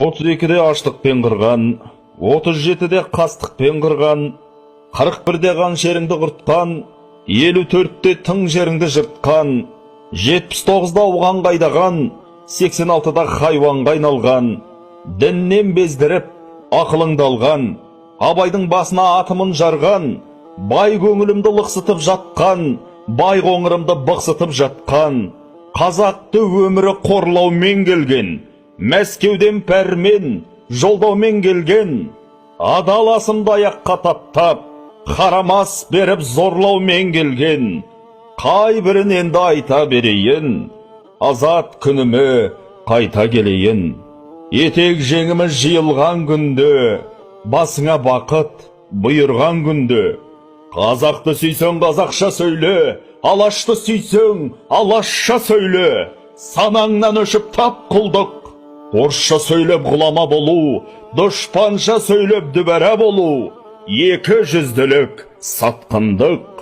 32-де аштықпен қырған, 37-де қастықпен қырған, 41-де қаншеріңді құртқан, 54-те тың жеріңді жыртқан, 79-да оған қайдаған, 86-да хайуанға айналған, діннен бездіріп, ақылыңды алған, абайдың басына атымын жарған, бай көңілімді лықсытып жатқан, бай қоңырымды бықсытып жатқан, қазақты өмірі қорлаумен келген, Мәскеуден пәрмен, жолдаумен келген, адаласымды аяққа таптап, қарамас беріп зорлаумен келген, қай бірін енді айта берейін, азат күнімі қайта келейін. Етек жеңіміз жиылған күнде, басыңа бақыт бұйырған күнде, қазақты сүйсең қазақша сөйле, алашты сүйсең алашша сөйле, санаңнан өшіп тап құлдық, орысша сөйлеп ғұлама болу, дұшпанша сөйлеп дүбәрә болу, екі жүзділік сатқындық.